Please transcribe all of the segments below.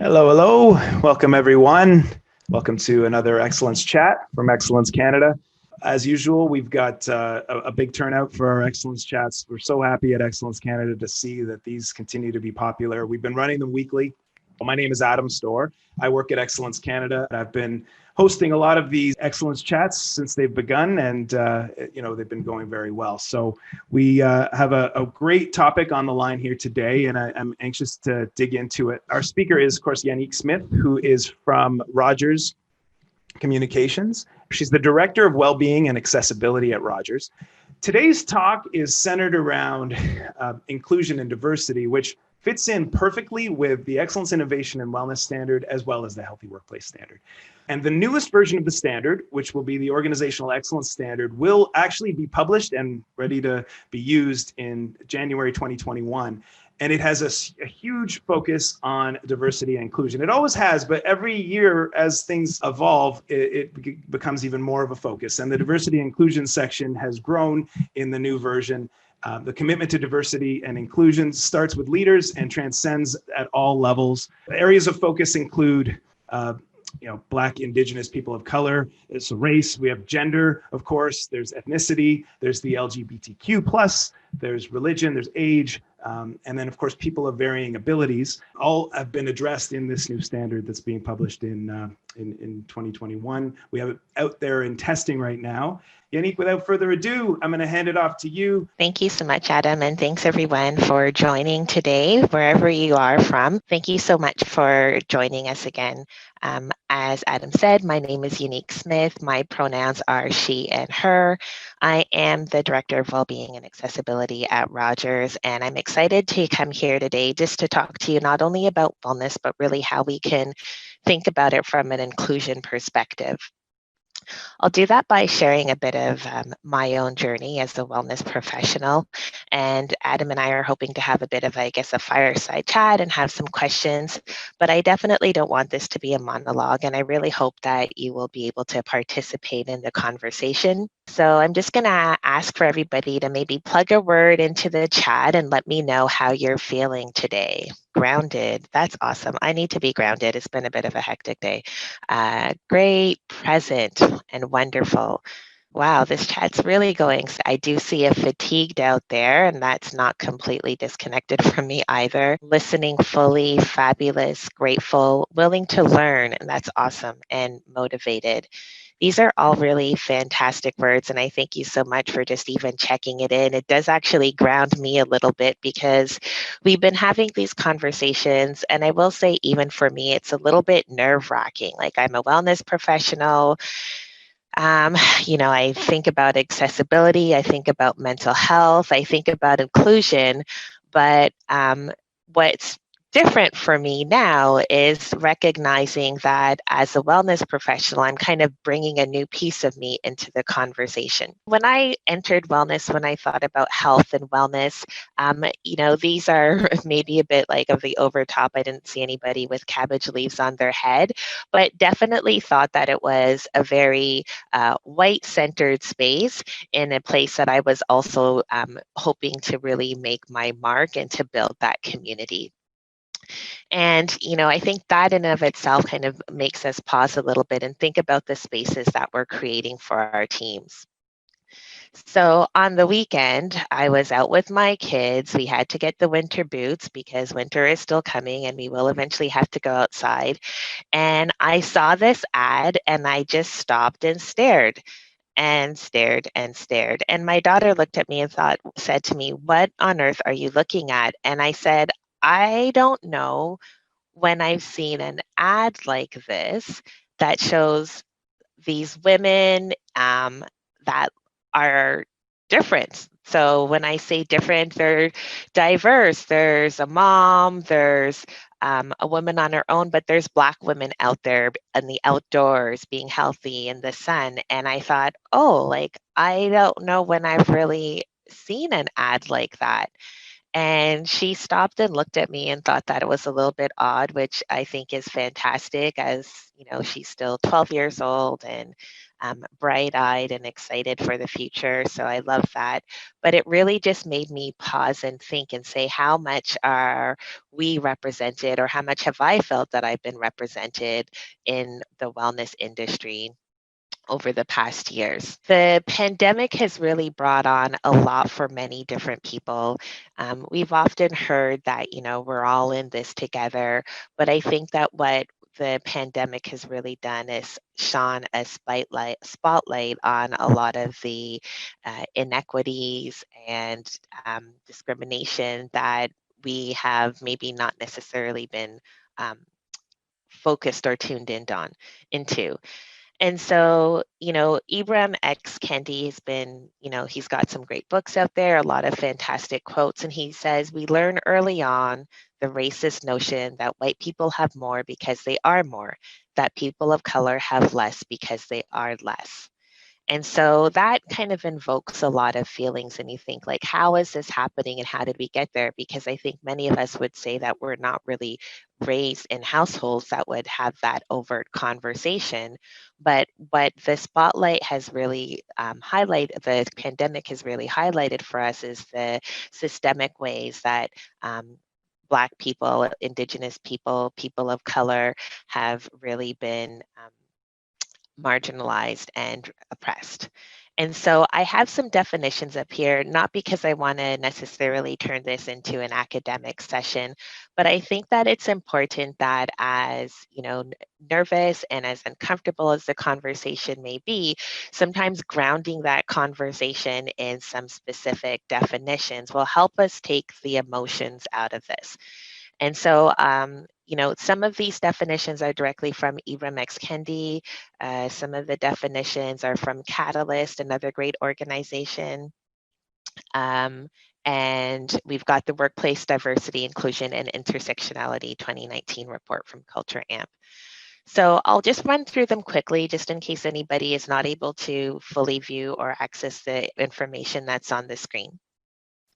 Hello, hello. Welcome, everyone. Welcome to another Excellence Chat from Excellence Canada. As usual, we've got a big turnout for our Excellence Chats. We're so happy at Excellence Canada to see that these continue to be popular. We've been running them weekly. My name is Adam Storr. I work at Excellence Canada. I've been hosting a lot of these Excellence Chats since they've begun, and they've been going very well. So we have a great topic on the line here today, and I'm anxious to dig into it. Our speaker is, of course, Yanique Smith, who is from Rogers Communications. She's the Director of Wellbeing and Accessibility at Rogers. Today's talk is centered around inclusion and diversity, which fits in perfectly with the Excellence, Innovation, and Wellness Standard, as well as the Healthy Workplace Standard. And the newest version of the standard, which will be the Organizational Excellence Standard, will actually be published and ready to be used in January 2021. And it has a huge focus on diversity and inclusion. It always has, but every year as things evolve, it becomes even more of a focus. And the diversity and inclusion section has grown in the new version. The commitment to diversity and inclusion starts with leaders and transcends at all levels. Areas of focus include Black, Indigenous, people of color, it's race, we have gender, of course, there's ethnicity, there's the LGBTQ+, there's religion, there's age, and then, of course, people of varying abilities. All have been addressed in this new standard that's being published in 2021. We have it out there in testing right now. Yanique, without further ado, I'm going to hand it off to you. Thank you so much, Adam, and thanks everyone for joining today, wherever you are from. Thank you so much for joining us again. As Adam said, my name is Yanique Smith. My pronouns are she and her. I am the Director of Wellbeing and Accessibility at Rogers, and I'm excited to come here today just to talk to you not only about wellness, but really how we can think about it from an inclusion perspective. I'll do that by sharing a bit of my own journey as a wellness professional. And Adam and I are hoping to have a bit of, a fireside chat and have some questions. But I definitely don't want this to be a monologue. And I really hope that you will be able to participate in the conversation. So I'm just going to ask for everybody to maybe plug a word into the chat and let me know how you're feeling today. Grounded. That's awesome. I need to be grounded. It's been a bit of a hectic day. Great, present, and wonderful. Wow, this chat's really going. I do see a fatigued out there, and that's not completely disconnected from me either. Listening fully, fabulous, grateful, willing to learn, and that's awesome, and motivated. These are all really fantastic words, and I thank you so much for just even checking it in. It does actually ground me a little bit because we've been having these conversations, and I will say even for me, it's a little bit nerve-wracking. Like, I'm a wellness professional. I think about accessibility, I think about mental health, I think about inclusion, but what's different for me now is recognizing that as a wellness professional, I'm kind of bringing a new piece of me into the conversation. When I entered wellness, when I thought about health and wellness, these are maybe a bit like of the overtop. I didn't see anybody with cabbage leaves on their head, but definitely thought that it was a very white-centered space in a place that I was also hoping to really make my mark and to build that community. And, I think that in and of itself kind of makes us pause a little bit and think about the spaces that we're creating for our teams. So on the weekend, I was out with my kids. We had to get the winter boots because winter is still coming and we will eventually have to go outside. And I saw this ad and I just stopped and stared and stared and stared. And my daughter looked at me and said to me, "What on earth are you looking at?" And I said, "I don't know when I've seen an ad like this that shows these women that are different." So when I say different, they're diverse. There's a mom, there's a woman on her own, but there's Black women out there in the outdoors being healthy in the sun. And I thought, I don't know when I've really seen an ad like that. And she stopped and looked at me and thought that it was a little bit odd, which I think is fantastic, as she's still 12 years old and bright-eyed and excited for the future. So I love that. But it really just made me pause and think and say, how much are we represented, or how much have I felt that I've been represented in the wellness industry over the past years? The pandemic has really brought on a lot for many different people. We've often heard that, we're all in this together, but I think that what the pandemic has really done is shone a spotlight on a lot of the inequities and discrimination that we have maybe not necessarily been um, focused or tuned in on into. And so, Ibram X. Kendi has been, he's got some great books out there, a lot of fantastic quotes. And he says, we learn early on the racist notion that white people have more because they are more, that people of color have less because they are less. And so that kind of invokes a lot of feelings, and you think, like, how is this happening and how did we get there? Because I think many of us would say that we're not really raised in households that would have that overt conversation. But what the spotlight has really highlighted, the pandemic has really highlighted for us, is the systemic ways that Black people, Indigenous people, people of color have really been marginalized and oppressed. And so I have some definitions up here, not because I want to necessarily turn this into an academic session, but I think that it's important that, as nervous and as uncomfortable as the conversation may be, sometimes grounding that conversation in some specific definitions will help us take the emotions out of this. And so, some of these definitions are directly from Ibram X. Kendi. Some of the definitions are from Catalyst, another great organization. Um, and we've got the Workplace Diversity, Inclusion, and Intersectionality 2019 report from Culture Amp. So I'll just run through them quickly, just in case anybody is not able to fully view or access the information that's on the screen.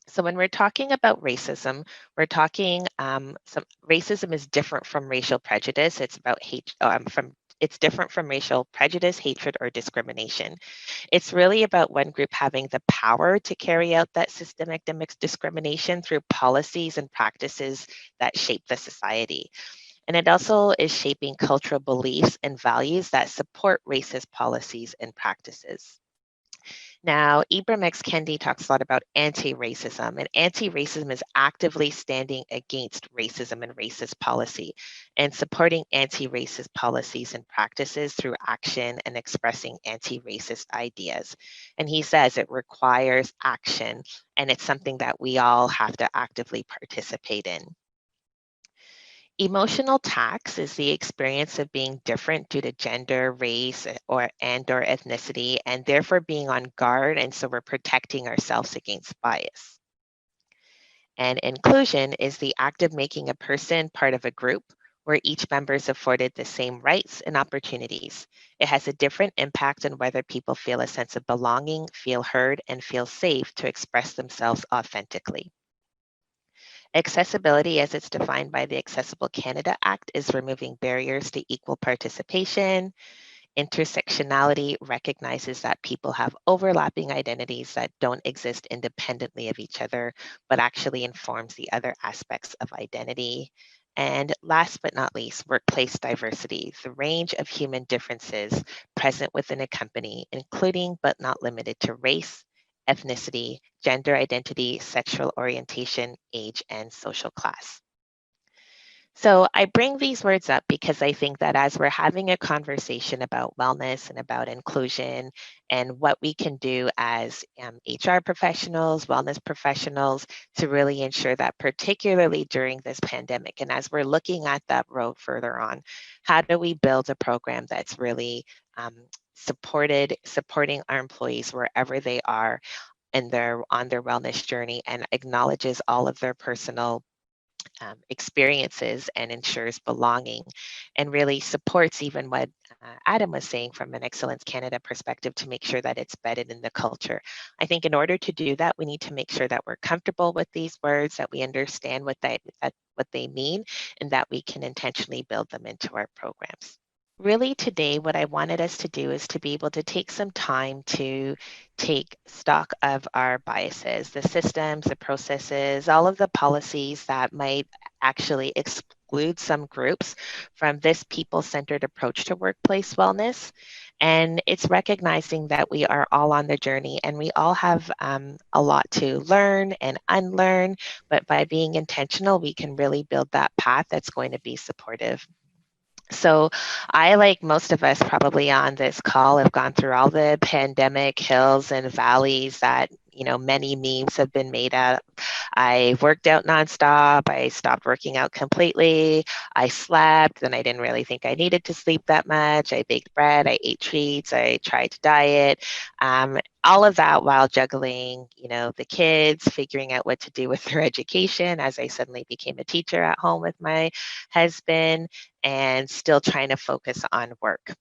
So when we're talking about racism, we're talking some racism is different from racial prejudice. It's about hate it's different from racial prejudice, hatred, or discrimination. It's really about one group having the power to carry out that systemic discrimination through policies and practices that shape the society. And it also is shaping cultural beliefs and values that support racist policies and practices. Now, Ibram X. Kendi talks a lot about anti-racism, and anti-racism is actively standing against racism and racist policy, and supporting anti-racist policies and practices through action and expressing anti-racist ideas. And he says it requires action, and it's something that we all have to actively participate in. Emotional tax is the experience of being different due to gender, race, or ethnicity, and therefore being on guard, and so we're protecting ourselves against bias. And inclusion is the act of making a person part of a group where each member is afforded the same rights and opportunities. It has a different impact on whether people feel a sense of belonging, feel heard, and feel safe to express themselves authentically. Accessibility, as it's defined by the Accessible Canada Act, is removing barriers to equal participation. Intersectionality recognizes that people have overlapping identities that don't exist independently of each other, but actually informs the other aspects of identity. And last but not least, workplace diversity, the range of human differences present within a company, including but not limited to race, ethnicity, gender identity, sexual orientation, age, and social class. So I bring these words up because I think that as we're having a conversation about wellness and about inclusion and what we can do as HR professionals, wellness professionals, to really ensure that, particularly during this pandemic, and as we're looking at that road further on, how do we build a program that's really supporting our employees wherever they are on their wellness journey, and acknowledges all of their personal experiences and ensures belonging, and really supports even what Adam was saying from an Excellence Canada perspective, to make sure that it's embedded in the culture. I think in order to do that, we need to make sure that we're comfortable with these words, that we understand what they mean, and that we can intentionally build them into our programs. Really today, what I wanted us to do is to be able to take some time to take stock of our biases, the systems, the processes, all of the policies that might actually exclude some groups from this people-centered approach to workplace wellness. And it's recognizing that we are all on the journey and we all have a lot to learn and unlearn, but by being intentional, we can really build that path that's going to be supportive. So I, like most of us probably on this call, have gone through all the pandemic hills and valleys that, many memes have been made out. I worked out nonstop. I stopped working out completely. I slept, and I didn't really think I needed to sleep that much. I baked bread. I ate treats. I tried to diet. All of that while juggling, the kids, figuring out what to do with their education as I suddenly became a teacher at home with my husband, and still trying to focus on work.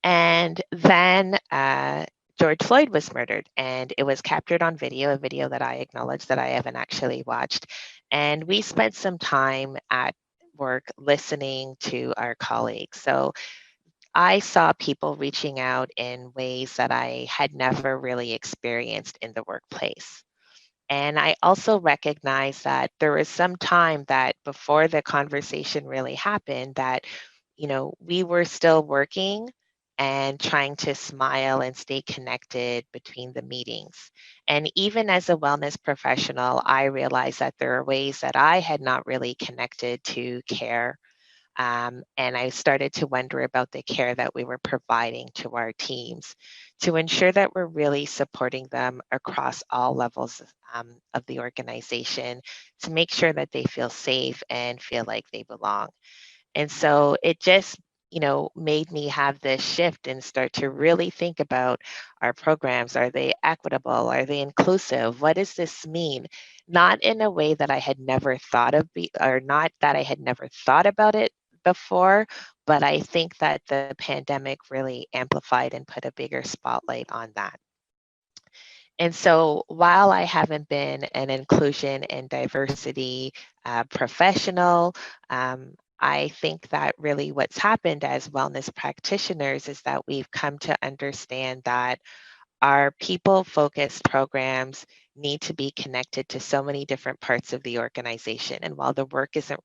And then George Floyd was murdered, and it was captured on video, a video that I acknowledge that I haven't actually watched. And we spent some time at work listening to our colleagues. So I saw people reaching out in ways that I had never really experienced in the workplace. And I also recognized that there was some time that before the conversation really happened that, we were still working and trying to smile and stay connected between the meetings. And even as a wellness professional, I realized that there are ways that I had not really connected to care, and I started to wonder about the care that we were providing to our teams to ensure that we're really supporting them across all levels of the organization, to make sure that they feel safe and feel like they belong. And so it just, made me have this shift and start to really think about our programs. Are they equitable? Are they inclusive? What does this mean? Not in a way that I had never thought of, or not that I had never thought about it before, but I think that the pandemic really amplified and put a bigger spotlight on that. And so while I haven't been an inclusion and diversity professional, I think that really what's happened as wellness practitioners is that we've come to understand that our people-focused programs need to be connected to so many different parts of the organization. And while the work isn't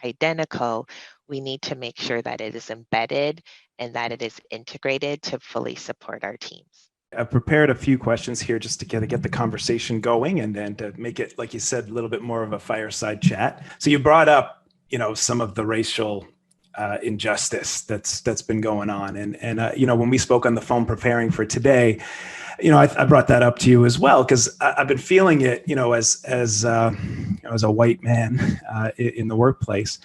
identical, we need to make sure that it is embedded and that it is integrated to fully support our teams. I've prepared a few questions here just to get the conversation going and to make it, like you said, a little bit more of a fireside chat. So you brought up, some of the racial injustice that's been going on, and when we spoke on the phone preparing for today, I brought that up to you as well because I've been feeling it, as a white man in the workplace.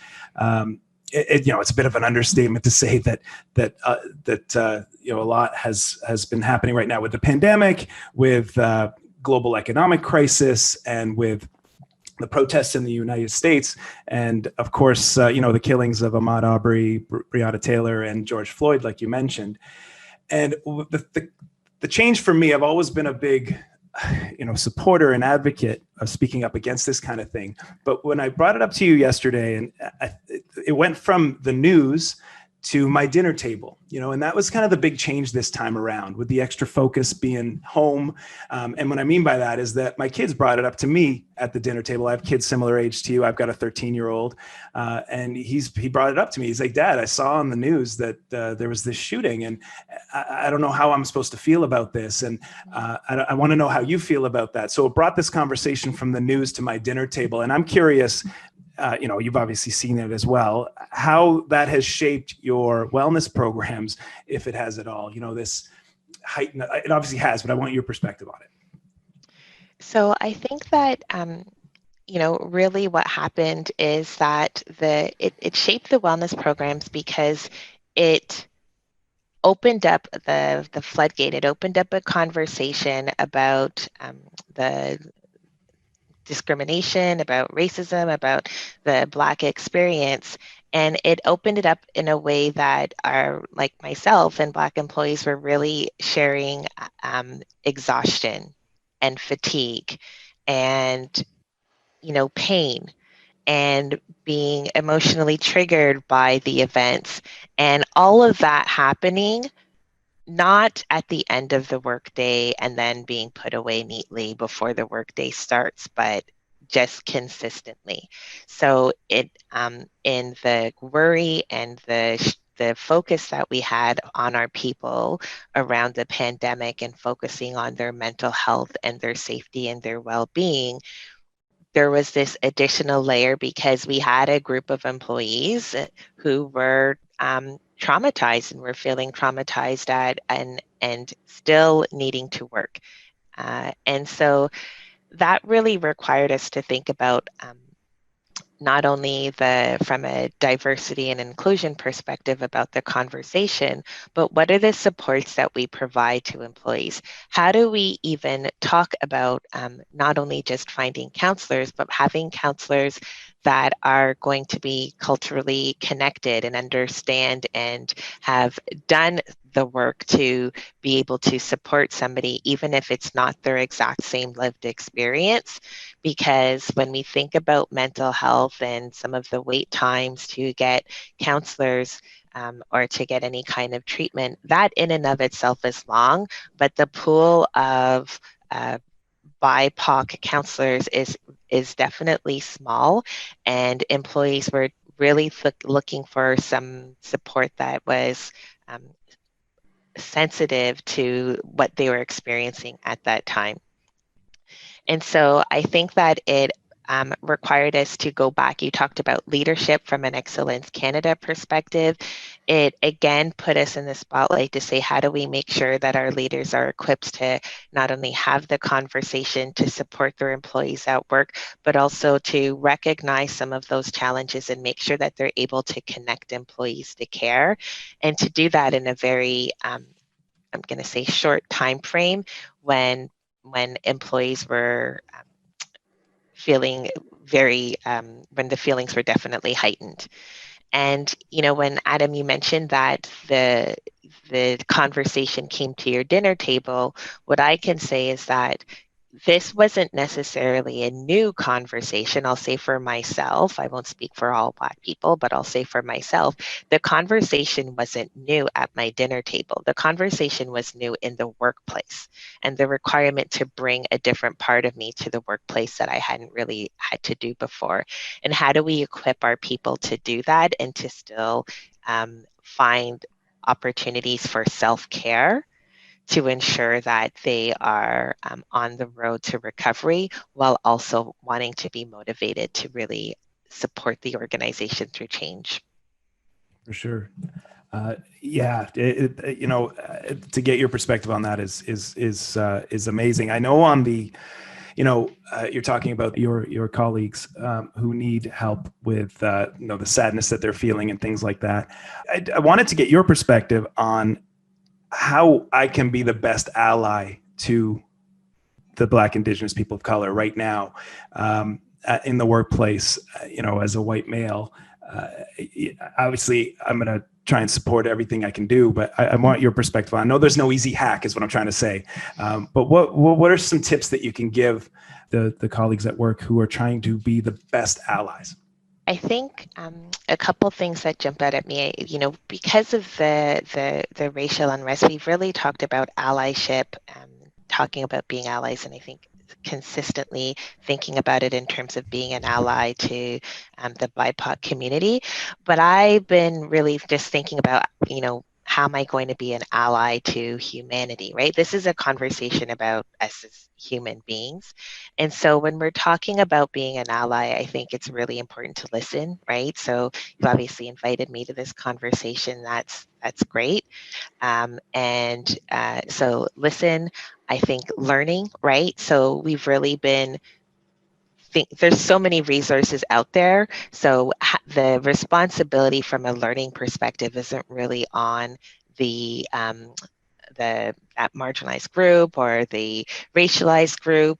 It's a bit of an understatement to say that a lot has been happening right now with the pandemic, with global economic crisis, and with the protests in the United States, and of course, the killings of Ahmaud Arbery, Breonna Taylor, and George Floyd, like you mentioned. And the change for me, I've always been a big supporter and advocate of speaking up against this kind of thing. But when I brought it up to you yesterday, and it went from the news to my dinner table, and that was kind of the big change this time around, with the extra focus being home. And what I mean by that is that my kids brought it up to me at the dinner table. I have kids similar age to you. I've got a 13-year-old, and he brought it up to me. He's like, "Dad, I saw on the news that there was this shooting, and I don't know how I'm supposed to feel about this, and I want to know how you feel about that." So it brought this conversation from the news to my dinner table, and I'm curious. You've obviously seen it as well, how that has shaped your wellness programs, if it has at all. This heightened, it obviously has, but I want your perspective on it. So I think that, really what happened is that it shaped the wellness programs because it opened up the floodgate. It opened up a conversation about the discrimination, about racism, about the Black experience. And it opened it up in a way that like myself and Black employees were really sharing exhaustion and fatigue and, pain and being emotionally triggered by the events. And all of that happening not at the end of the workday and then being put away neatly before the workday starts, but just consistently. So in the worry and the focus that we had on our people around the pandemic and focusing on their mental health and their safety and their well-being, there was this additional layer because we had a group of employees who were traumatized and were feeling traumatized and still needing to work. And so that really required us to think about not only from a diversity and inclusion perspective about the conversation, but what are the supports that we provide to employees? How do we even talk about not only just finding counselors, but having counselors that are going to be culturally connected and understand and have done the work to be able to support somebody, even if it's not their exact same lived experience. Because when we think about mental health and some of the wait times to get counselors or to get any kind of treatment, that in and of itself is long, but the pool of BIPOC counselors is definitely small, and employees were really looking for some support that was sensitive to what they were experiencing at that time. And so I think that it required us to go back. You talked about leadership from an Excellence Canada perspective. It again put us in the spotlight to say, how do we make sure that our leaders are equipped to not only have the conversation to support their employees at work, but also to recognize some of those challenges and make sure that they're able to connect employees to care, and to do that in a very I'm going to say short time frame when employees were feeling very when the feelings were definitely heightened. And when Adam, you mentioned that the conversation came to your dinner table, what I can say is that this wasn't necessarily a new conversation. I'll say for myself, I won't speak for all Black people, but I'll say for myself, the conversation wasn't new at my dinner table. The conversation was new in the workplace, and the requirement to bring a different part of me to the workplace that I hadn't really had to do before. And how do we equip our people to do that and to still find opportunities for self-care to ensure that they are on the road to recovery while also wanting to be motivated to really support the organization through change. For sure. Yeah, to get your perspective on that is amazing. I know on the, you're talking about your colleagues who need help with the sadness that they're feeling and things like that. I wanted to get your perspective on how I can be the best ally to the Black, Indigenous people of color right now in the workplace. As a white male, obviously I'm going to try and support everything I can do, but I want your perspective. I know there's no easy hack is what I'm trying to say. But what are some tips that you can give the colleagues at work who are trying to be the best allies? I think a couple things that jump out at me, because of the racial unrest, we've really talked about allyship, talking about being allies, and I think consistently thinking about it in terms of being an ally to the BIPOC community. But I've been really just thinking about, how am I going to be an ally to humanity, right? This is a conversation about us as human beings. And so when we're talking about being an ally, I think it's really important to listen, right? So you've obviously invited me to this conversation. That's great. So listen, I think learning, right? So we've really been there's so many resources out there. So the responsibility from a learning perspective isn't really on that marginalized group or the racialized group.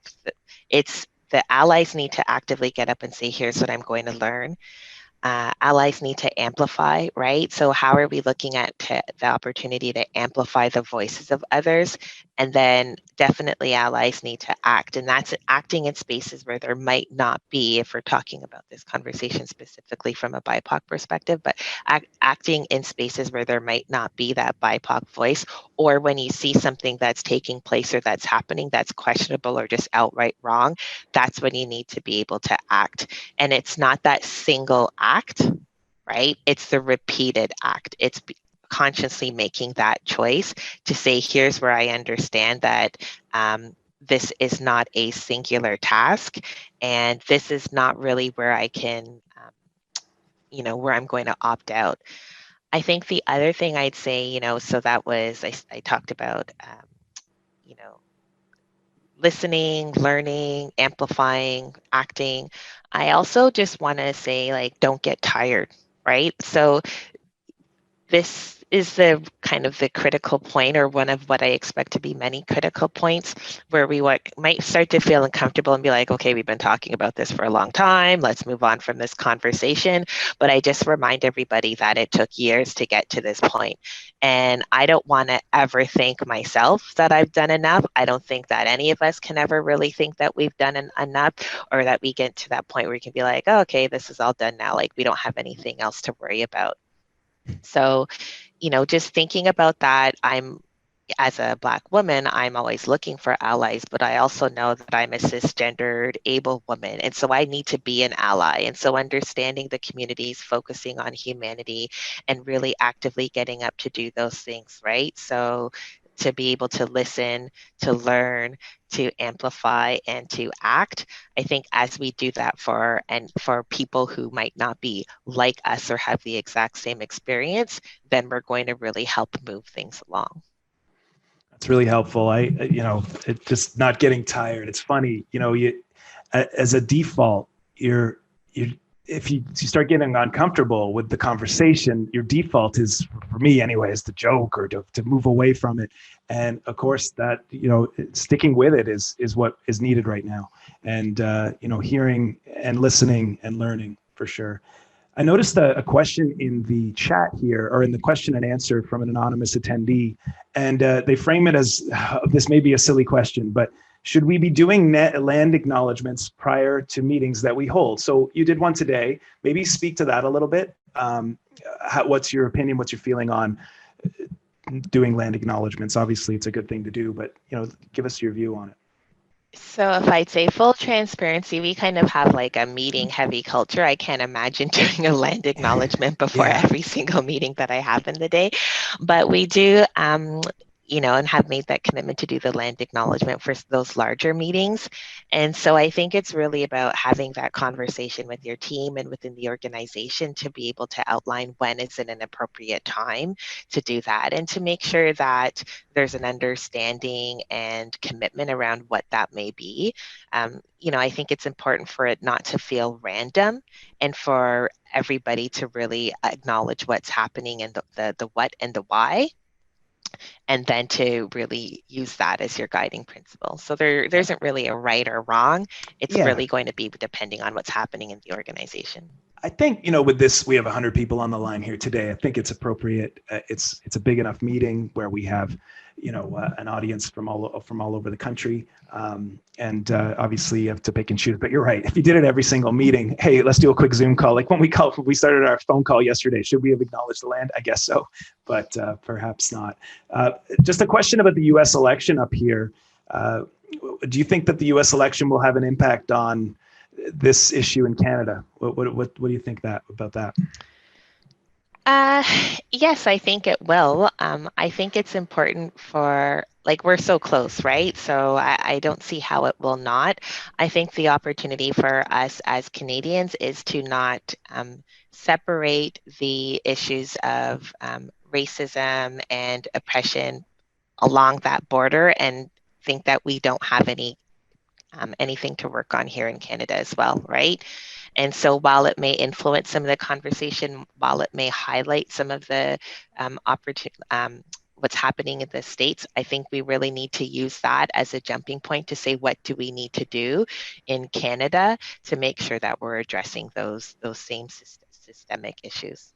It's the allies need to actively get up and say, here's what I'm going to learn. Allies need to amplify, right? So how are we looking at the opportunity to amplify the voices of others? And then definitely allies need to act. And that's acting in spaces where there might not be, if we're talking about this conversation specifically from a BIPOC perspective, but acting in spaces where there might not be that BIPOC voice, or when you see something that's taking place or that's happening that's questionable or just outright wrong, that's when you need to be able to act. And it's not that single act, right? It's the repeated act. It's consciously making that choice to say, here's where I understand that this is not a singular task, and this is not really where I can, where I'm going to opt out. I think the other thing I'd say, so that was, I talked about, listening, learning, amplifying, acting. I also just want to say, like, don't get tired, right? So this is the kind of the critical point, or one of what I expect to be many critical points, where we might start to feel uncomfortable and be like, okay, we've been talking about this for a long time. Let's move on from this conversation. But I just remind everybody that it took years to get to this point. And I don't want to ever think myself that I've done enough. I don't think that any of us can ever really think that we've done enough, or that we get to that point where we can be like, oh, okay, this is all done now. Like, we don't have anything else to worry about. So, just thinking about that, as a Black woman, I'm always looking for allies, but I also know that I'm a cisgendered, able woman. And so I need to be an ally. And so understanding the communities, focusing on humanity, and really actively getting up to do those things, right? So to be able to listen, to learn, to amplify, and to act. I think as we do that for people who might not be like us or have the exact same experience, then we're going to really help move things along. That's really helpful. It just not getting tired. It's funny, as a default, if you start getting uncomfortable with the conversation, your default is, for me anyway, is to joke or to move away from it. And of course that, sticking with it is what is needed right now. And, hearing and listening and learning, for sure. I noticed a question in the chat here, or in the question and answer from an anonymous attendee, and they frame it as, this may be a silly question, but should we be doing land acknowledgements prior to meetings that we hold? So you did one today. Maybe speak to that a little bit. What's your opinion? What's your feeling on doing land acknowledgements? Obviously, it's a good thing to do, but give us your view on it. So if I'd say full transparency, we kind of have like a meeting heavy culture. I can't imagine doing a land acknowledgement before every single meeting that I have in the day, but we do, and have made that commitment to do the land acknowledgement for those larger meetings. And so I think it's really about having that conversation with your team and within the organization to be able to outline when is an appropriate time to do that, and to make sure that there's an understanding and commitment around what that may be. I think it's important for it not to feel random, and for everybody to really acknowledge what's happening and the what and the why, and then to really use that as your guiding principle. So there isn't really a right or wrong. It's really going to be depending on what's happening in the organization. I think, with this, we have 100 people on the line here today. I think it's appropriate. It's a big enough meeting where we have, an audience from all over the country. And obviously you have to pick and choose, but you're right. If you did it every single meeting, hey, let's do a quick Zoom call. Like when we started our phone call yesterday, should we have acknowledged the land? I guess so, but perhaps not. Just a question about the US election up here. Do you think that the US election will have an impact on this issue in Canada? What do you think about that? Yes, I think it will. I think it's important we're so close, right? So I don't see how it will not. I think the opportunity for us as Canadians is to not separate the issues of racism and oppression along that border, and think that we don't have anything to work on here in Canada as well, right? And so while it may influence some of the conversation, while it may highlight some of the what's happening in the States, I think we really need to use that as a jumping point to say, what do we need to do in Canada to make sure that we're addressing those same systemic issues?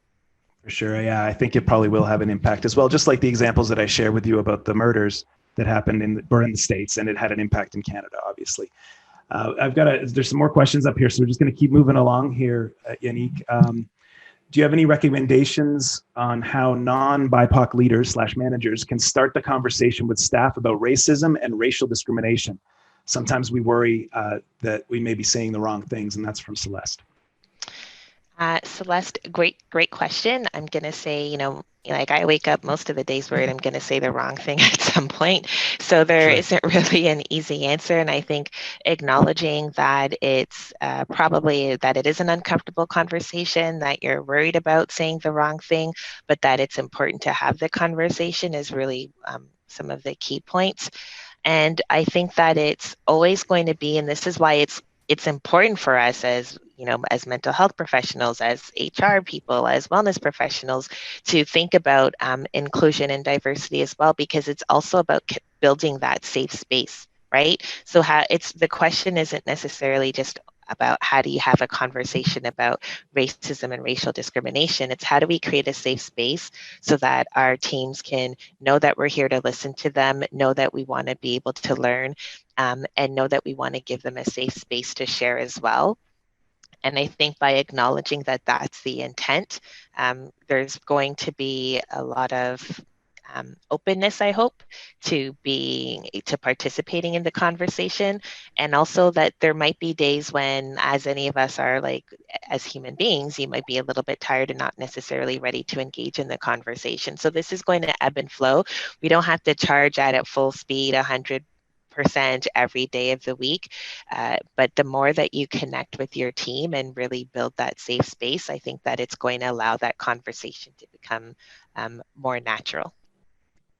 For sure. Yeah, I think it probably will have an impact as well. Just like the examples that I shared with you about the murders that happened in the States, and it had an impact in Canada, obviously. There's some more questions up here, so we're just going to keep moving along here, Yanique. Do you have any recommendations on how non-BIPOC leaders / managers can start the conversation with staff about racism and racial discrimination? Sometimes we worry that we may be saying the wrong things, and that's from Celeste. Celeste, great question. I'm going to say, like I wake up most of the days worried I'm going to say the wrong thing at some point. So there isn't really an easy answer. And I think acknowledging that it's probably that it is an uncomfortable conversation, that you're worried about saying the wrong thing, but that it's important to have the conversation is really some of the key points. And I think that it's always going to be, and this is why it's important for us as as mental health professionals, as HR people, as wellness professionals, to think about inclusion and diversity as well, because it's also about building that safe space, right? So the question isn't necessarily just about how do you have a conversation about racism and racial discrimination. It's how do we create a safe space so that our teams can know that we're here to listen to them, know that we want to be able to learn, and know that we want to give them a safe space to share as well. And I think by acknowledging that that's the intent, there's going to be a lot of openness, I hope, to participating in the conversation. And also that there might be days when, as any of us are, like, as human beings, you might be a little bit tired and not necessarily ready to engage in the conversation. So this is going to ebb and flow. We don't have to charge at full speed 100% every day of the week. But the more that you connect with your team and really build that safe space, I think that it's going to allow that conversation to become more natural.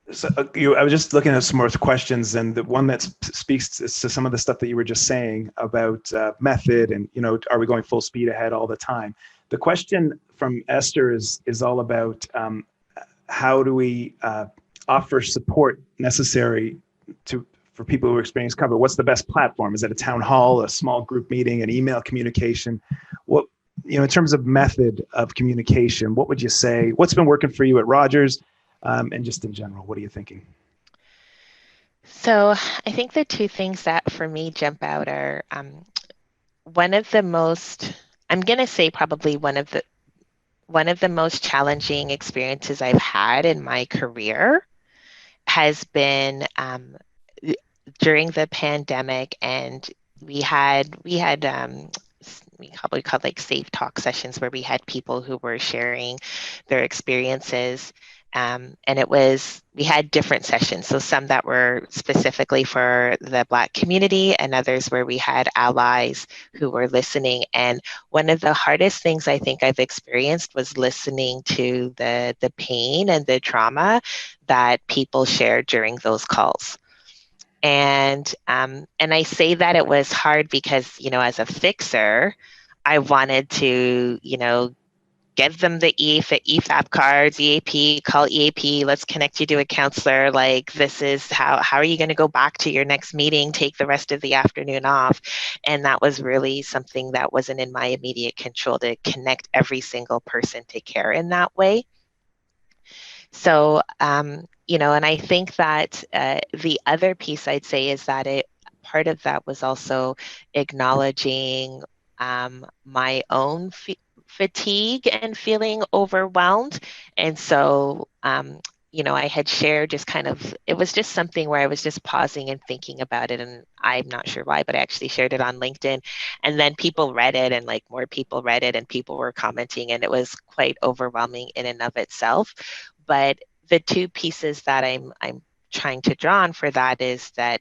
So I was just looking at some more questions, and the one that speaks to some of the stuff that you were just saying about method and, are we going full speed ahead all the time? The question from Esther is all about how do we offer support necessary for people who experience cover? What's the best platform? Is it a town hall, a small group meeting, an email communication? What, in terms of method of communication, what would you say? What's been working for you at Rogers? And just in general, what are you thinking? So I think the two things that for me jump out are one of the most, I'm going to say probably one of the most challenging experiences I've had in my career has been during the pandemic, and we probably called like safe talk sessions where we had people who were sharing their experiences. And we had different sessions. So some that were specifically for the Black community and others where we had allies who were listening. And one of the hardest things I think I've experienced was listening to the pain and the trauma that people shared during those calls. And I say that it was hard because, as a fixer, I wanted to, give them the EFAP cards, EAP, call EAP, let's connect you to a counselor. Like, this is how are you going to go back to your next meeting, take the rest of the afternoon off? And that was really something that wasn't in my immediate control, to connect every single person to care in that way. So, and I think that the other piece I'd say is that part of that was also acknowledging my own fatigue and feeling overwhelmed. And so, I had shared just it was just something where I was just pausing and thinking about it. And I'm not sure why, but I actually shared it on LinkedIn. And then people read it, and like more people read it, and people were commenting, and it was quite overwhelming in and of itself. But the two pieces that I'm trying to draw on for that is that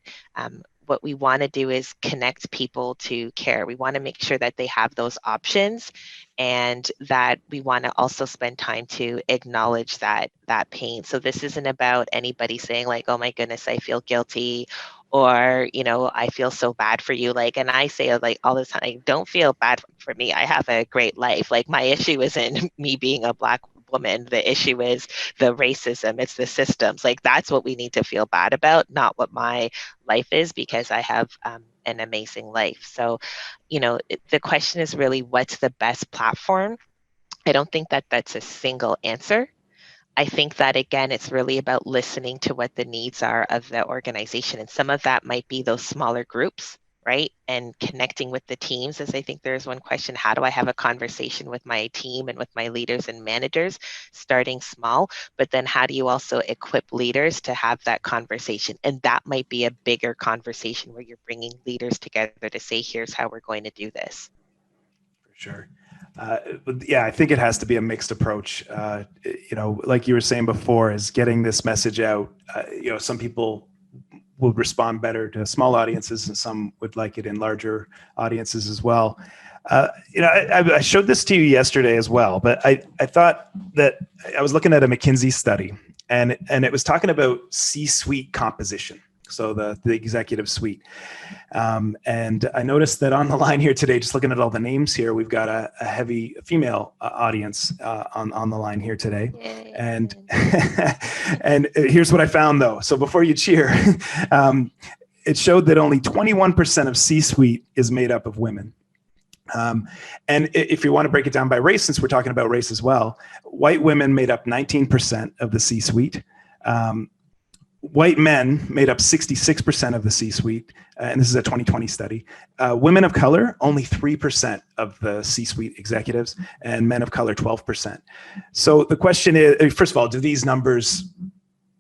what we want to do is connect people to care. We want to make sure that they have those options, and that we want to also spend time to acknowledge that pain. So this isn't about anybody saying like, oh my goodness, I feel guilty, or, I feel so bad for you. Like, and I say like all the time, don't feel bad for me. I have a great life. Like, my issue isn't me being a Black woman. The issue is the racism, it's the systems. Like, that's what we need to feel bad about, not what my life is, because I have an amazing life. So, the question is really, what's the best platform? I don't think that that's a single answer. I think that, again, it's really about listening to what the needs are of the organization. And some of that might be those smaller groups, right? And connecting with the teams, as I think there's one question: how do I have a conversation with my team and with my leaders and managers? Starting small, but then how do you also equip leaders to have that conversation? And that might be a bigger conversation where you're bringing leaders together to say, here's how we're going to do this. For sure. Yeah, I think it has to be a mixed approach. Like you were saying before, is getting this message out. Some people will respond better to small audiences, and some would like it in larger audiences as well. I showed this to you yesterday as well, but I thought that I was looking at a McKinsey study, and it was talking about C-suite composition. So the executive suite. And I noticed that on the line here today, just looking at all the names here, we've got a heavy female audience on the line here today. Yay. And and here's what I found, though. So before you cheer, it showed that only 21% of C-suite is made up of women. And if you want to break it down by race, since we're talking about race as well, white women made up 19% of the C-suite. White men made up 66% of the C-suite, and this is a 2020 study. Women of color, only 3% of the C-suite executives, and men of color, 12%. So the question is, first of all, do these numbers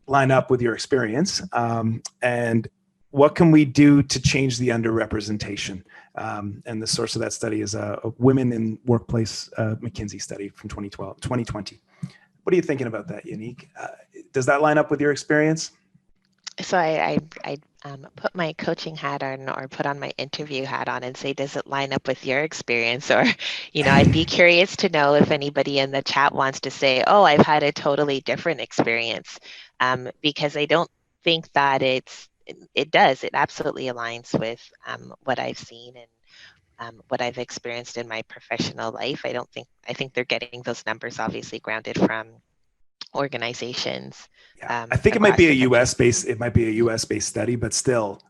line up with your experience? And what can we do to change the underrepresentation? And the source of that study is a Women in Workplace McKinsey study from 2020. What are you thinking about that, Yanique? Does that line up with your experience? So I put my coaching hat on, or put on my interview hat on, and say, does it line up with your experience? Or, I'd be curious to know if anybody in the chat wants to say, oh, I've had a totally different experience, because I don't think that it does. It absolutely aligns with what I've seen and what I've experienced in my professional life. I think they're getting those numbers obviously grounded from organizations. Yeah, I think it might be a US based. It might be a US based study, but still,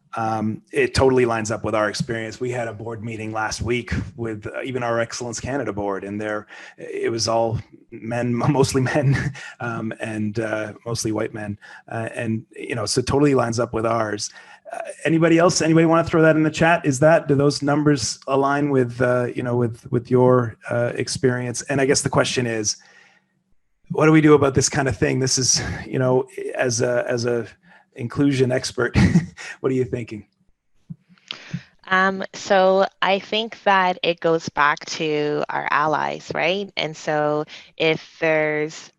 it totally lines up with our experience. We had a board meeting last week with even our Excellence Canada board, and it was all men, mostly men, and mostly white men, and so it totally lines up with ours. Anybody else? Anybody want to throw that in the chat? Do those numbers align with with your experience? And I guess the question is, what do we do about this kind of thing? This is, as a inclusion expert, what are you thinking? So I think that it goes back to our allies, right? And so if there's,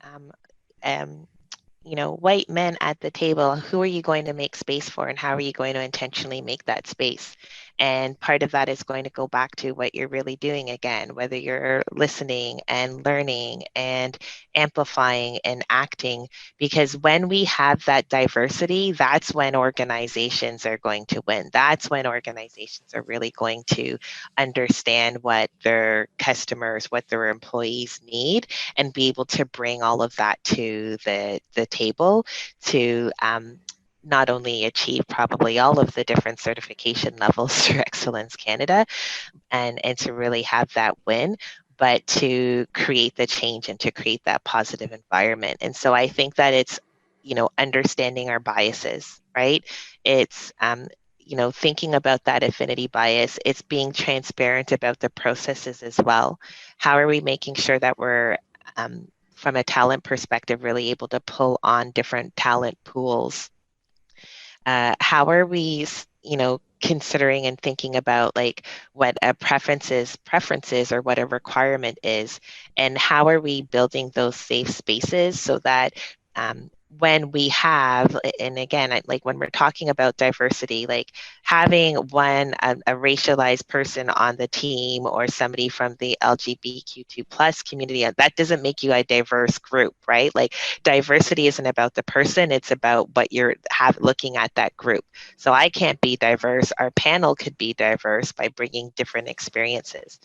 white men at the table, who are you going to make space for, and how are you going to intentionally make that space? And part of that is going to go back to what you're really doing again, whether you're listening and learning and amplifying and acting, because when we have that diversity, that's when organizations are going to win. That's when organizations are really going to understand what their customers, what their employees need, and be able to bring all of that to the table to not only achieve probably all of the different certification levels through Excellence Canada and to really have that win, but to create the change and to create that positive environment. And so I think that it's, understanding our biases, right? It's, thinking about that affinity bias. It's being transparent about the processes as well. How are we making sure that we're, from a talent perspective, really able to pull on different talent pools? How are we, considering and thinking about like what a preferences or what a requirement is, and how are we building those safe spaces so that when we have, and again, like when we're talking about diversity, like having a racialized person on the team or somebody from the LGBTQ2 plus community, that doesn't make you a diverse group, right? Like diversity isn't about the person, it's about what you're looking at that group. So I can't be diverse. Our panel could be diverse by bringing different experiences.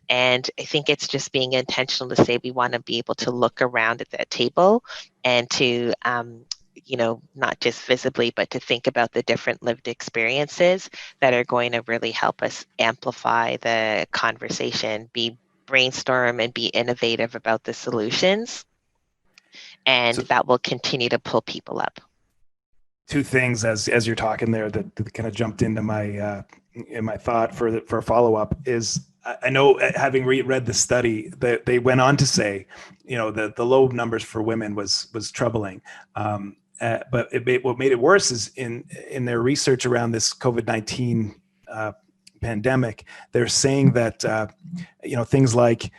And I think it's just being intentional to say we want to be able to look around at that table and to, not just visibly, but to think about the different lived experiences that are going to really help us amplify the conversation, brainstorm and be innovative about the solutions. And So that will continue to pull people up. two things as you're talking there that kind of jumped into my in my thought for a follow-up is, I know, having read the study, that they went on to say, the low numbers for women was troubling. But what made it worse is in their research around this COVID-19 pandemic, they're saying that things like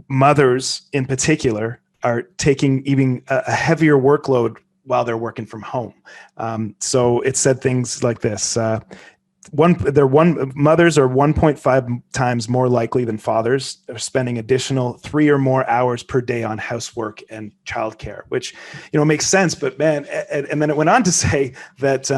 mothers in particular are taking even a heavier workload while they're working from home. So it said things like this. Mothers are 1.5 times more likely than fathers are spending additional 3 or more hours per day on housework and childcare, which, makes sense. But man, and then it went on to say that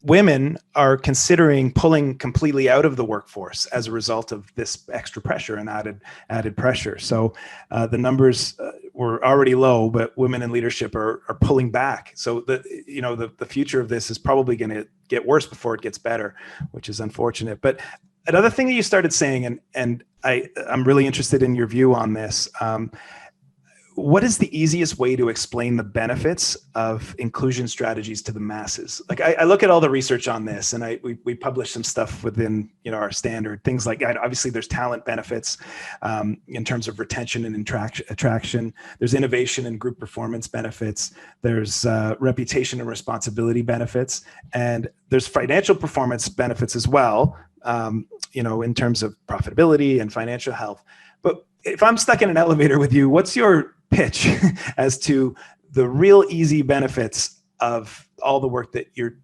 women are considering pulling completely out of the workforce as a result of this extra pressure and added pressure. So the numbers were already low, but women in leadership are pulling back. So the future of this is probably going to get worse before it gets better, which is unfortunate. But another thing that you started saying, and I'm really interested in your view on this. What is the easiest way to explain the benefits of inclusion strategies to the masses? Like I look at all the research on this, and we publish some stuff within our standard things like, obviously there's talent benefits in terms of retention and attraction. There's innovation and group performance benefits. There's reputation and responsibility benefits, and there's financial performance benefits as well. In terms of profitability and financial health. But if I'm stuck in an elevator with you, what's your pitch as to the real easy benefits of all the work that you're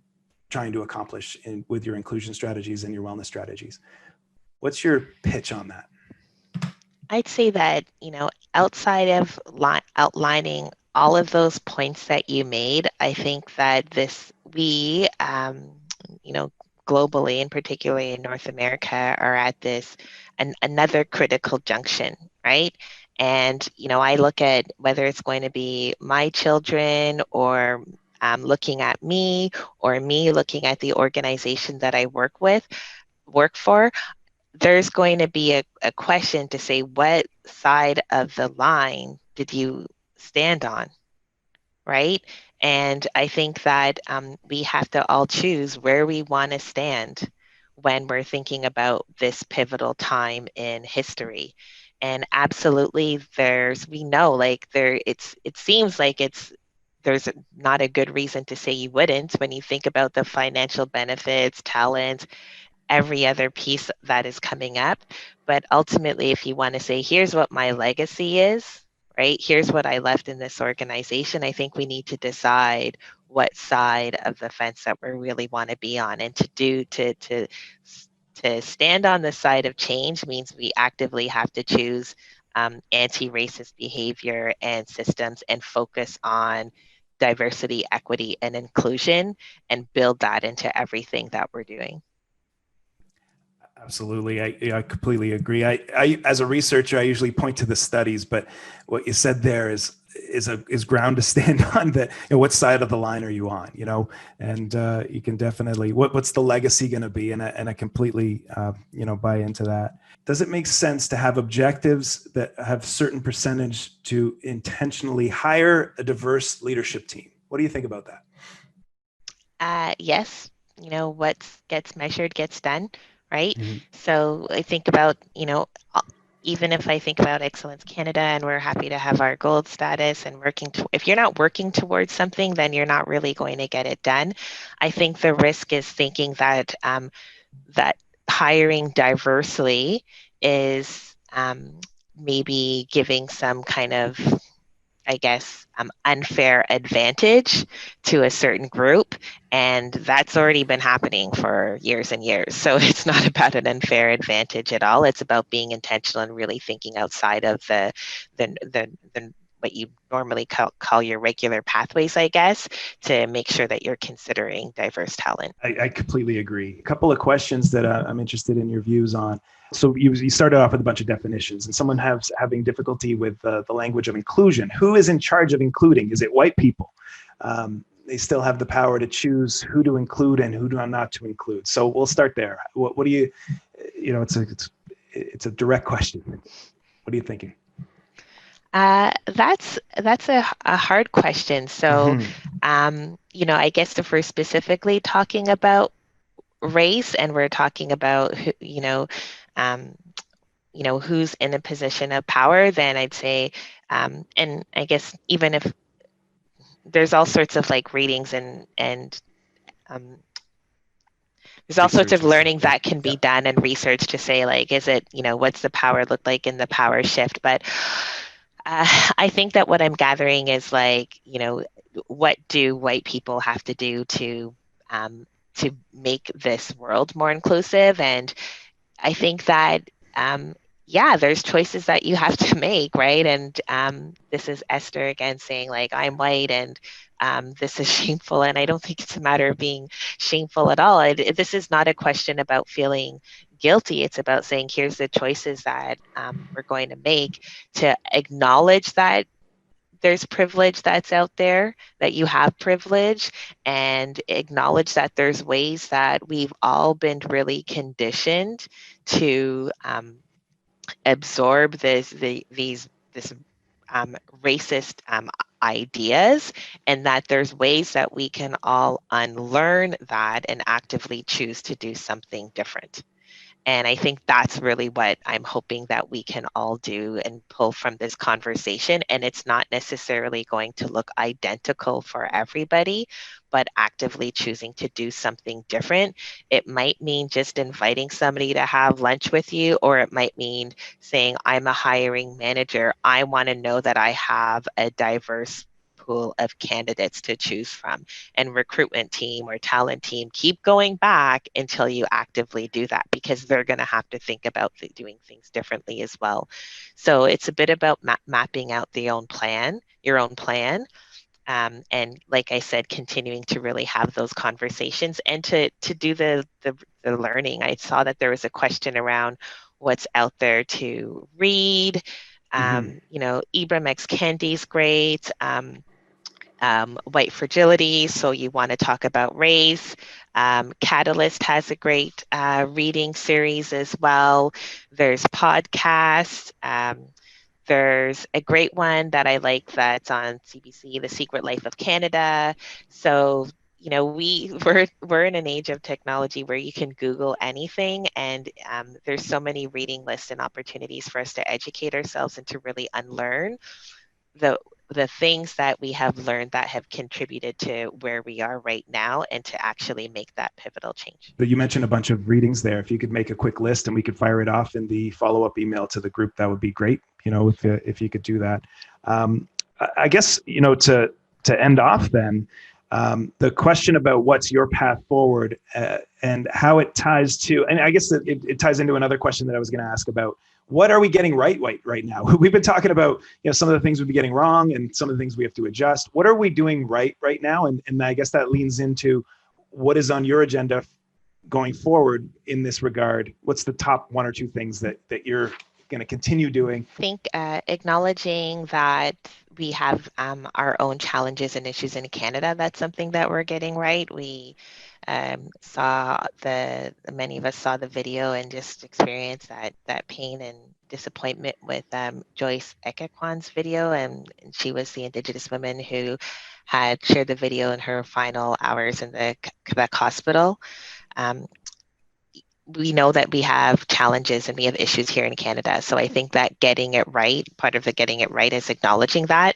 trying to accomplish with your inclusion strategies and your wellness strategies? What's your pitch on that? I'd say that, outside of outlining all of those points that you made, I think that we, globally and particularly in North America, are at another critical junction, right? And, I look at whether it's going to be my children or looking at me, or me looking at the organization that I work for, there's going to be a question to say, what side of the line did you stand on, right? And I think that we have to all choose where we want to stand when we're thinking about this pivotal time in history. And absolutely, it seems like there's not a good reason to say you wouldn't when you think about the financial benefits, talent, every other piece that is coming up. But ultimately, if you want to say, here's what my legacy is, right? Here's what I left in this organization. I think we need to decide what side of the fence that we really want to be on. And to stand on the side of change means we actively have to choose anti-racist behavior and systems and focus on diversity, equity, and inclusion, and build that into everything that we're doing. Absolutely. I completely agree. I as a researcher, I usually point to the studies, but what you said there is ground to stand on. That what side of the line are you on? And you can definitely what's the legacy going to be? And I completely buy into that. Does it make sense to have objectives that have certain percentage to intentionally hire a diverse leadership team? What do you think about that? Yes. What gets measured gets done. Right? Mm-hmm. So I think about, even if I think about Excellence Canada, and we're happy to have our gold status and if you're not working towards something, then you're not really going to get it done. I think the risk is thinking that that hiring diversely is maybe giving some kind of, unfair advantage to a certain group. And that's already been happening for years and years. So it's not about an unfair advantage at all. It's about being intentional and really thinking outside of the what you normally call your regular pathways, I guess, to make sure that you're considering diverse talent. I completely agree. A couple of questions that I'm interested in your views on. So you started off with a bunch of definitions, and someone having difficulty with the language of inclusion. Who is in charge of including? Is it white people? They still have the power to choose who to include and who not to include. So we'll start there. What do you, it's a direct question. What are you thinking? That's a hard question. So, I guess if we're specifically talking about race and we're talking about who's in a position of power, then I'd say, and I guess even if there's all sorts of like readings and there's all sorts of learning that can be done and research to say like, is it, what's the power look like in the power shift? But I think that what I'm gathering is like, what do white people have to do to make this world more inclusive? And I think that, there's choices that you have to make, right? And this is Esther again saying like, I'm white and this is shameful. And I don't think it's a matter of being shameful at all. This is not a question about feeling guilty. It's about saying, here's the choices that we're going to make to acknowledge that there's privilege that's out there, that you have privilege, and acknowledge that there's ways that we've all been really conditioned to absorb these racist ideas, and that there's ways that we can all unlearn that and actively choose to do something different. And I think that's really what I'm hoping that we can all do and pull from this conversation. And it's not necessarily going to look identical for everybody, but actively choosing to do something different. It might mean just inviting somebody to have lunch with you, or it might mean saying, I'm a hiring manager. I want to know that I have a diverse pool of candidates to choose from, and recruitment team or talent team, keep going back until you actively do that, because they're going to have to think about doing things differently as well. So it's a bit about mapping out your own plan. And like I said, continuing to really have those conversations and to do the learning. I saw that there was a question around what's out there to read. Ibram X. Kendi's great. White Fragility, so you want to talk about race. Catalyst has a great reading series as well. There's podcasts. There's a great one that I like that's on CBC, The Secret Life of Canada. So, we're in an age of technology where you can Google anything, and there's so many reading lists and opportunities for us to educate ourselves and to really unlearn the things that we have learned that have contributed to where we are right now, and to actually make that pivotal change. But you mentioned a bunch of readings there. If you could make a quick list and we could fire it off in the follow-up email to the group, that would be great. If you could do that. I guess, to end off then, the question about what's your path forward and how it ties to, and I guess it ties into another question that I was going to ask about, what are we getting right now? We've been talking about, some of the things we've been getting wrong and some of the things we have to adjust. What are we doing right now? And I guess that leans into what is on your agenda going forward in this regard. What's the top one or two things that you're going to continue doing? I think acknowledging that we have our own challenges and issues in Canada, that's something that we're getting right. We many of us saw the video and just experienced that pain and disappointment with Joyce Ekekwan's video, and she was the Indigenous woman who had shared the video in her final hours in the Quebec hospital. We know that we have challenges and we have issues here in Canada. So I think that getting it right, part of the getting it right is acknowledging that.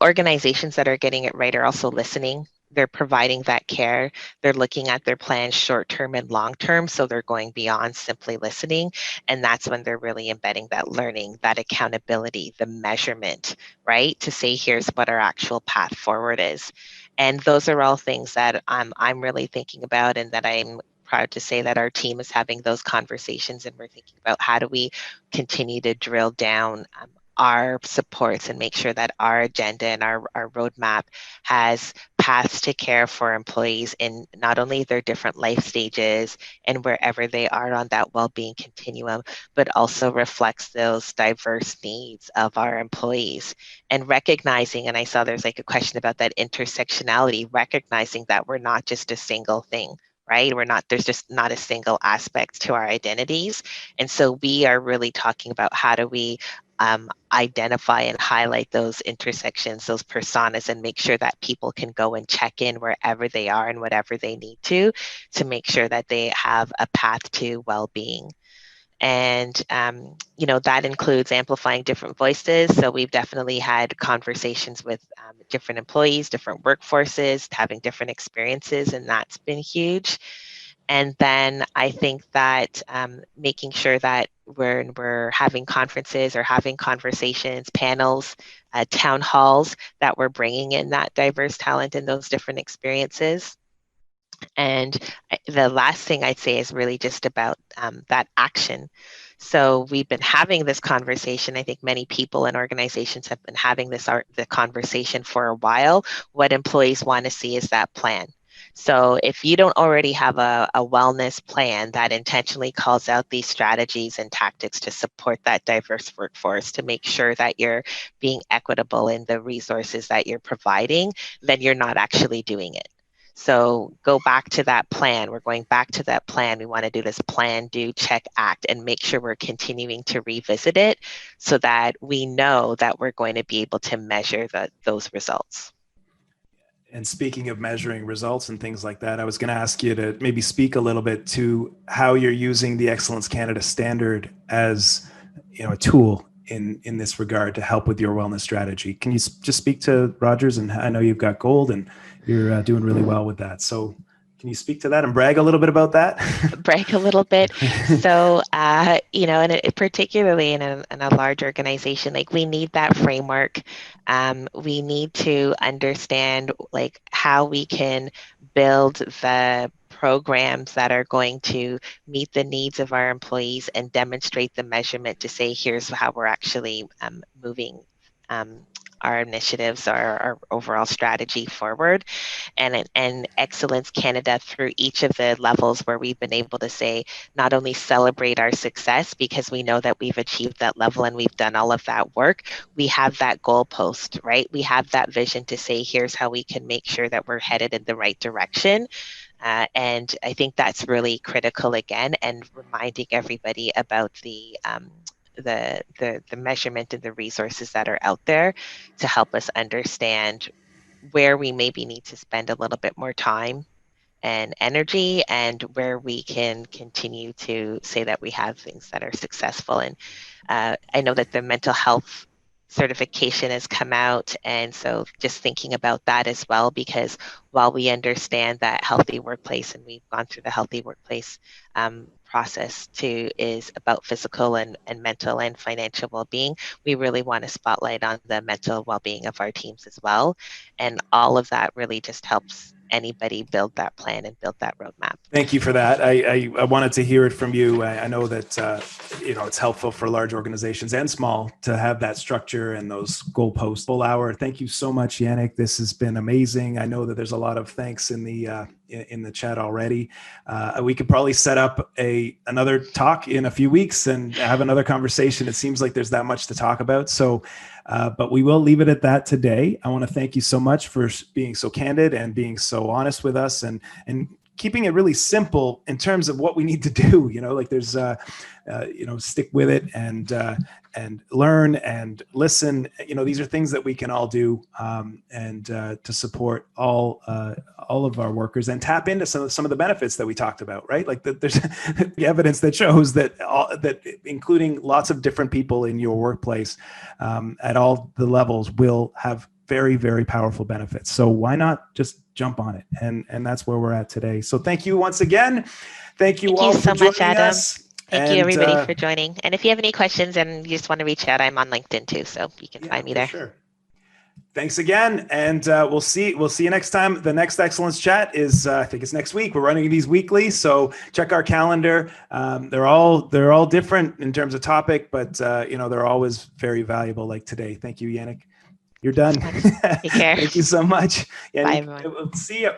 Organizations that are getting it right are also listening. They're providing that care. They're looking at their plans short-term and long-term. So they're going beyond simply listening. And that's when they're really embedding that learning, that accountability, the measurement, right? To say, here's what our actual path forward is. And those are all things that I'm really thinking about, and that I'm proud to say that our team is having those conversations, and we're thinking about how do we continue to drill down our supports and make sure that our agenda and our roadmap has paths to care for employees in not only their different life stages and wherever they are on that well-being continuum, but also reflects those diverse needs of our employees. And recognizing, and I saw there's like a question about that intersectionality, recognizing that we're not just a single thing, right? There's just not a single aspect to our identities. And so we are really talking about how do we identify and highlight those intersections, those personas, and make sure that people can go and check in wherever they are and whatever they need to make sure that they have a path to well-being. And, that includes amplifying different voices. So we've definitely had conversations with different employees, different workforces, having different experiences, and that's been huge. And then I think that making sure that when we're having conferences or having conversations, panels, town halls, that we're bringing in that diverse talent and those different experiences. And the last thing I'd say is really just about that action. So we've been having this conversation. I think many people and organizations have been having the conversation for a while. What employees want to see is that plan. So if you don't already have a wellness plan that intentionally calls out these strategies and tactics to support that diverse workforce, to make sure that you're being equitable in the resources that you're providing, then you're not actually doing it. So go back to that plan. We're going back to that plan. We want to do this plan, do, check, act, and make sure we're continuing to revisit it so that we know that we're going to be able to measure those results. And speaking of measuring results and things like that, I was going to ask you to maybe speak a little bit to how you're using the Excellence Canada standard as, a tool in this regard to help with your wellness strategy. Can you just speak to Rogers? And I know you've got gold and you're doing really well with that. So can you speak to that and brag a little bit about that? Brag a little bit. So, and particularly in a large organization, like we need that framework. We need to understand like how we can build the programs that are going to meet the needs of our employees and demonstrate the measurement to say, here's how we're actually moving our initiatives, our overall strategy forward. And Excellence Canada, through each of the levels where we've been able to say, not only celebrate our success because we know that we've achieved that level and we've done all of that work, we have that goalpost, right? We have that vision to say, here's how we can make sure that we're headed in the right direction. And I think that's really critical again, and reminding everybody about the measurement and the resources that are out there to help us understand where we maybe need to spend a little bit more time and energy, and where we can continue to say that we have things that are successful. And I know that the mental health certification has come out, and so just thinking about that as well, because while we understand that healthy workplace, and we've gone through the healthy workplace process too, is about physical and mental and financial well-being, we really want to spotlight on the mental well-being of our teams as well. And all of that really just helps anybody build that plan and build that roadmap. Thank you for that. I wanted to hear it from you. I know that it's helpful for large organizations and small to have that structure and those goalposts. Full hour. Thank you so much, Yanique. This has been amazing. I know that there's a lot of thanks in the chat already. We could probably set up another talk in a few weeks and have another conversation. It seems like there's that much to talk about. So, but we will leave it at that today. I want to thank you so much for being so candid and being so honest with us, and keeping it really simple in terms of what we need to do. Like there's, stick with it and learn and listen. These are things that we can all do, and to support all of our workers and tap into some of the benefits that we talked about, right? Like there's evidence that shows that including lots of different people in your workplace at all the levels will have very, very powerful benefits. So why not just jump on it? And that's where we're at today. So thank you once again. Thank you all for joining us. Thank you, everybody, for joining. And if you have any questions and you just want to reach out, I'm on LinkedIn too, so you can find me there. Sure. Thanks again, and we'll see you next time. The next Excellence Chat is I think it's next week. We're running these weekly, so check our calendar. They're all different in terms of topic, but they're always very valuable. Like today. Thank you, Yanique. You're done. Take care. Thank you so much. Bye, Yanique, everyone. we'll see you.